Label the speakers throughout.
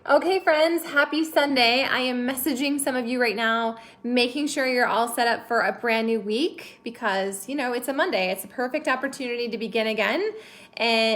Speaker 1: Okay, friends, happy Sunday. I am messaging some of you right now, making sure you're all set up for a brand new week because, it's a Monday. It's a perfect opportunity to begin again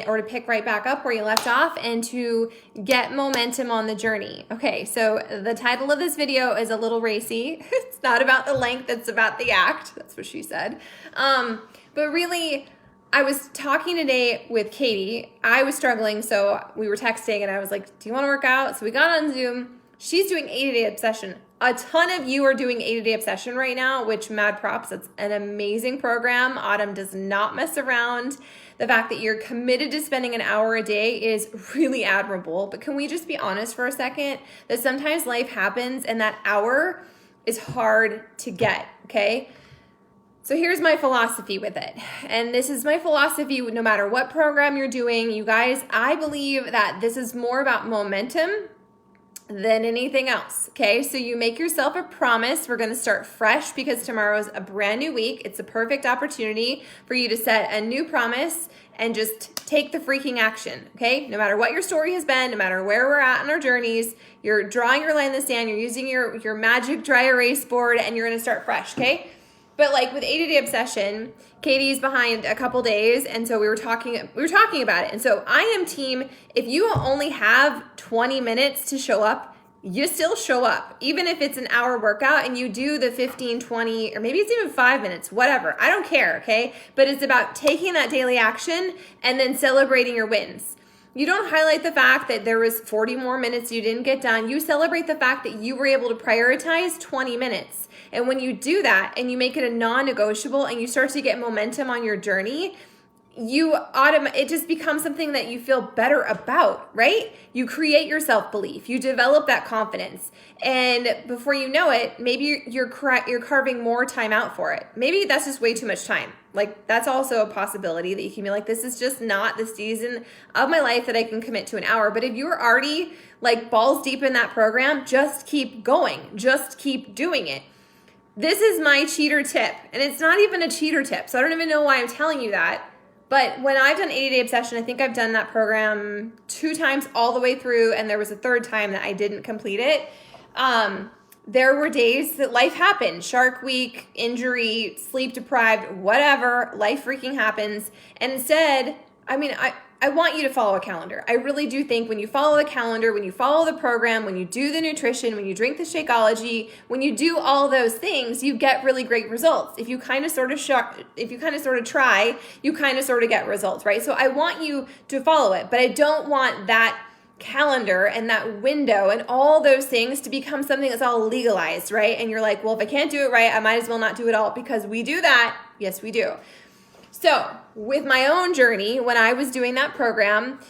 Speaker 1: or to pick right back up where you left off and to get momentum on the journey. Okay, so the title of this video is a little racy. It's not about the length, it's about the act. That's what she said. But really, I was talking today with Katie. I was struggling, so we were texting and I was like, do you want to work out? So we got on Zoom. She's doing 80-day obsession. A ton of you are doing 80-day obsession right now, which mad props. It's an amazing program. Autumn does not mess around. The fact that you're committed to spending an hour a day is really admirable. But can we just be honest for a second that sometimes life happens and that hour is hard to get, okay? So here's my philosophy with it. And this is my philosophy no matter what program you're doing. You guys, I believe that this is more about momentum than anything else, okay? So you make yourself a promise. We're gonna start fresh because tomorrow's a brand new week. It's a perfect opportunity for you to set a new promise and just take the freaking action, okay? No matter what your story has been, no matter where we're at in our journeys, you're drawing your line in the sand, you're using your magic dry erase board, and you're gonna start fresh, okay? But like with 80-day obsession, Katie's behind a couple days, and so we were talking about it. And so I am team, if you only have 20 minutes to show up, you still show up. Even if it's an hour workout and you do the 15, 20, or maybe it's even 5 minutes, whatever. I don't care, okay? But it's about taking that daily action and then celebrating your wins. You don't highlight the fact that there was 40 more minutes you didn't get done. You celebrate the fact that you were able to prioritize 20 minutes. And when you do that and you make it a non-negotiable and you start to get momentum on your journey, it just becomes something that you feel better about, right? You create your self-belief, you develop that confidence. And before you know it, maybe you're carving more time out for it. Maybe that's just way too much time. Like that's also a possibility that you can be like, this is just not the season of my life that I can commit to an hour. But if you're already like balls deep in that program, just keep going, just keep doing it. This is my cheater tip, and it's not even a cheater tip, so I don't even know why I'm telling you that. But when I've done 80-day obsession, I think I've done that program 2 times all the way through, and there was a 3rd time that I didn't complete it. There were days that life happened, Shark Week, injury, sleep deprived, whatever, life freaking happens. And instead, I want you to follow a calendar. I really do think when you follow the calendar, when you follow the program, when you do the nutrition, when you drink the Shakeology, when you do all those things, you get really great results. If you kind of sort of try, you kind of sort of get results, right? So I want you to follow it, but I don't want that calendar and that window and all those things to become something that's all legalized, right? And you're like, well, if I can't do it right, I might as well not do it all because we do that. Yes, we do. So with my own journey, when I was doing that program,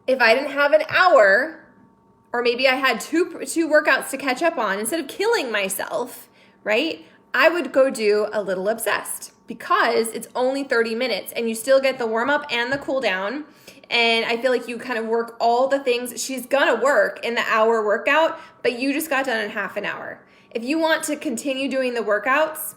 Speaker 1: if I didn't have an hour, or maybe I had two workouts to catch up on, instead of killing myself, right, I would go do a little obsessed because it's only 30 minutes and you still get the warm up and the cool down. And I feel like you kind of work all the things she's gonna work in the hour workout, but you just got done in half an hour. If you want to continue doing the workouts,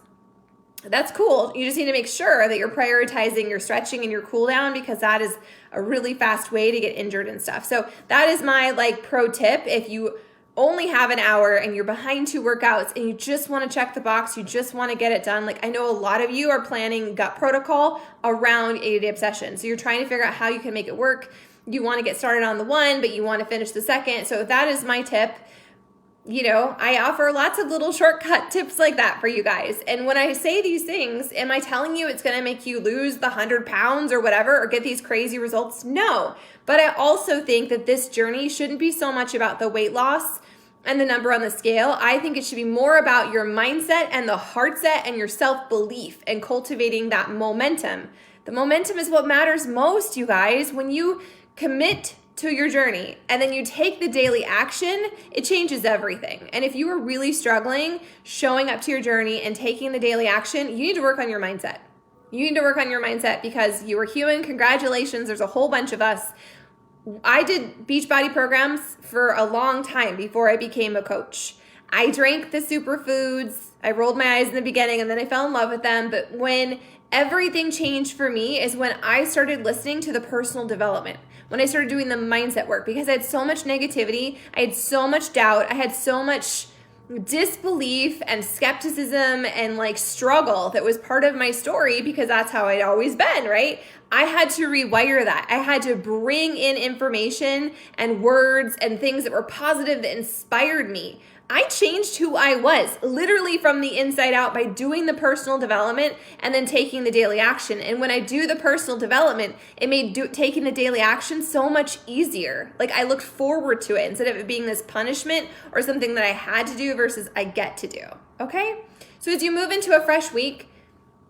Speaker 1: that's cool. You just need to make sure that you're prioritizing your stretching and your cool down because that is a really fast way to get injured and stuff. So that is my pro tip. If you only have an hour and you're behind 2 workouts and you just want to check the box, you just want to get it done. I know a lot of you are planning gut protocol around 80-day obsession. So you're trying to figure out how you can make it work. You want to get started on the 1, but you want to finish the 2nd. So that is my tip. I offer lots of little shortcut tips like that for you guys. And when I say these things, am I telling you it's going to make you lose the 100 pounds or whatever, or get these crazy results? No. But I also think that this journey shouldn't be so much about the weight loss and the number on the scale. I think it should be more about your mindset and the heart set and your self-belief and cultivating that momentum. The momentum is what matters most, you guys. When you commit to your journey and then you take the daily action, it changes everything. And if you are really struggling showing up to your journey and taking the daily action, you need to work on your mindset. You need to work on your mindset because you are human. Congratulations. There's a whole bunch of us. I did Beachbody programs for a long time before I became a coach. I drank the superfoods. I rolled my eyes in the beginning and then I fell in love with them. But when everything changed for me is when I started listening to the personal development. when I started doing the mindset work, because I had so much negativity, I had so much doubt, I had so much disbelief and skepticism and like struggle that was part of my story, because that's how I'd always been, right? I had to rewire that. I had to bring in information and words and things that were positive that inspired me. I changed who I was literally from the inside out by doing the personal development and then taking the daily action. And when I do the personal development, it made taking the daily action so much easier. Like I looked forward to it instead of it being this punishment or something that I had to do versus I get to do. Okay? So as you move into a fresh week,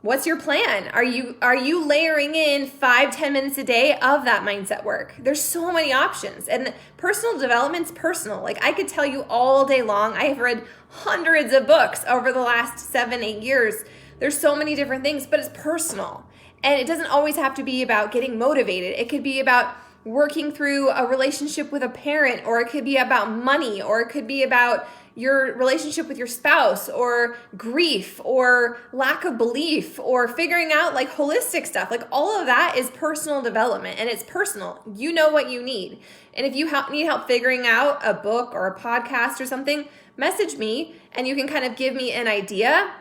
Speaker 1: what's your plan? Are you layering in 5-10 minutes a day of that mindset work? There's so many options, and personal development's personal. Like I could tell you all day long. I have read hundreds of books over the last 7-8 years. There's so many different things, but it's personal. And it doesn't always have to be about getting motivated. It could be about working through a relationship with a parent, or it could be about money, or it could be about your relationship with your spouse, or grief, or lack of belief, or figuring out like holistic stuff. Like all of that is personal development, and it's personal. You know what you need. And if you need help figuring out a book or a podcast or something, message me and you can kind of give me an idea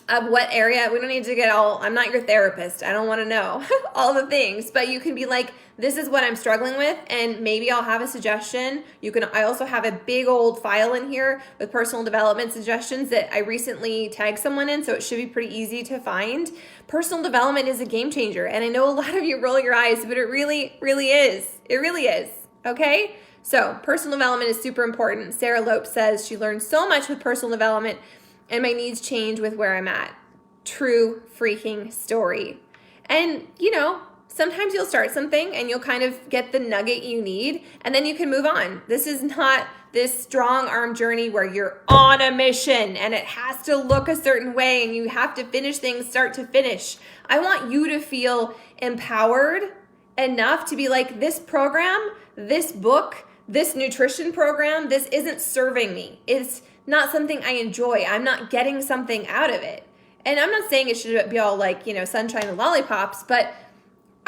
Speaker 1: of what area. We don't need to get all, I'm not your therapist. I don't want to know all the things, but you can be like, this is what I'm struggling with, and maybe I'll have a suggestion. I also have a big old file in here with personal development suggestions that I recently tagged someone in, so it should be pretty easy to find. Personal development is a game changer, and I know a lot of you roll your eyes, but it really, really is. It really is, okay? So personal development is super important. Sarah Lope says she learned so much with personal development, and my needs change with where I'm at. True freaking story. And, sometimes you'll start something and you'll kind of get the nugget you need, and then you can move on. This is not this strong arm journey where you're on a mission and it has to look a certain way and you have to finish things start to finish. I want you to feel empowered enough to be like, this program, this book, this nutrition program, this isn't serving me. It's not something I enjoy. I'm not getting something out of it. And I'm not saying it should be all like, sunshine and lollipops, but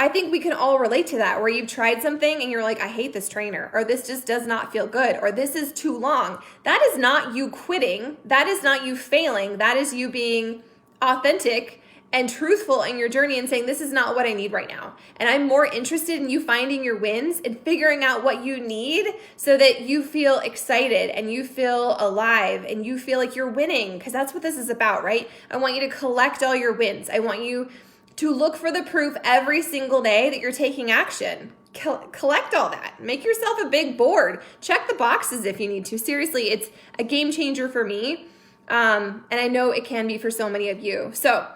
Speaker 1: I think we can all relate to that, where you've tried something and you're like, I hate this trainer, or this just does not feel good, or this is too long. That is not you quitting. That is not you failing. That is you being authentic and truthful in your journey and saying, this is not what I need right now. And I'm more interested in you finding your wins and figuring out what you need so that you feel excited and you feel alive and you feel like you're winning, because that's what this is about, right? I want you to collect all your wins. I want you to look for the proof every single day that you're taking action. Collect all that. Make yourself a big board. Check the boxes if you need to. Seriously, it's a game changer for me. And I know it can be for so many of you. So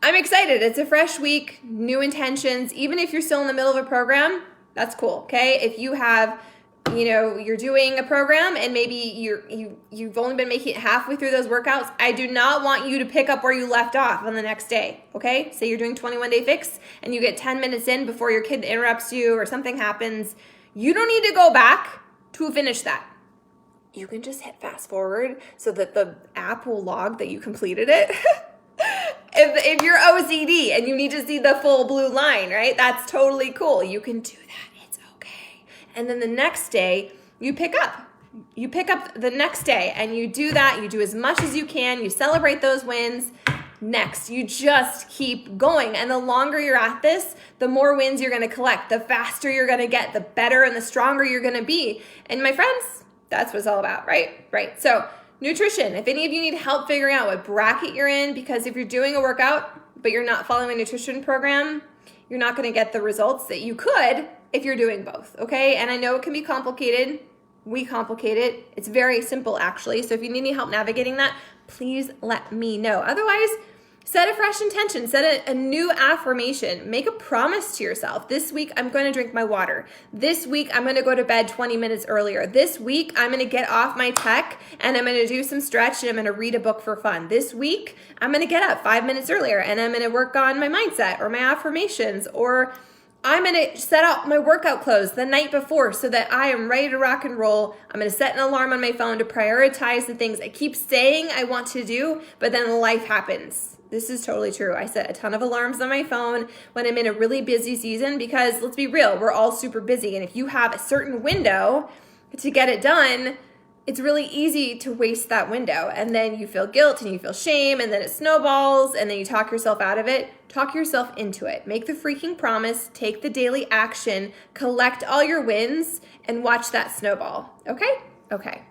Speaker 1: I'm excited. It's a fresh week, new intentions. Even if you're still in the middle of a program, that's cool, okay? If you have, you're doing a program and maybe you've only been making it halfway through those workouts, I do not want you to pick up where you left off on the next day, okay? Say you're doing 21-day fix and you get 10 minutes in before your kid interrupts you or something happens. You don't need to go back to finish that. You can just hit fast forward so that the app will log that you completed it. If you're OCD and you need to see the full blue line, right? That's totally cool. You can do that. And then the next day, you pick up. You pick up the next day and you do that. You do as much as you can. You celebrate those wins. Next, you just keep going. And the longer you're at this, the more wins you're going to collect. The faster you're going to get, the better and the stronger you're going to be. And my friends, that's what it's all about, right? Right. So nutrition. If any of you need help figuring out what bracket you're in, because if you're doing a workout, but you're not following a nutrition program, you're not going to get the results that you could if you're doing both, okay? And I know it can be complicated. We complicate it. It's very simple, actually. So if you need any help navigating that, please let me know. Otherwise, set a fresh intention. Set a new affirmation. Make a promise to yourself. This week, I'm going to drink my water. This week, I'm going to go to bed 20 minutes earlier. This week, I'm going to get off my tech and I'm going to do some stretch and I'm going to read a book for fun. This week, I'm going to get up 5 minutes earlier and I'm going to work on my mindset or my affirmations, or I'm going to set out my workout clothes the night before so that I am ready to rock and roll. I'm going to set an alarm on my phone to prioritize the things I keep saying I want to do, but then life happens. This is totally true. I set a ton of alarms on my phone when I'm in a really busy season because let's be real, we're all super busy. And if you have a certain window to get it done, it's really easy to waste that window. And then you feel guilt and you feel shame and then it snowballs and then you talk yourself out of it. Talk yourself into it. Make the freaking promise, take the daily action, collect all your wins and watch that snowball. Okay? Okay.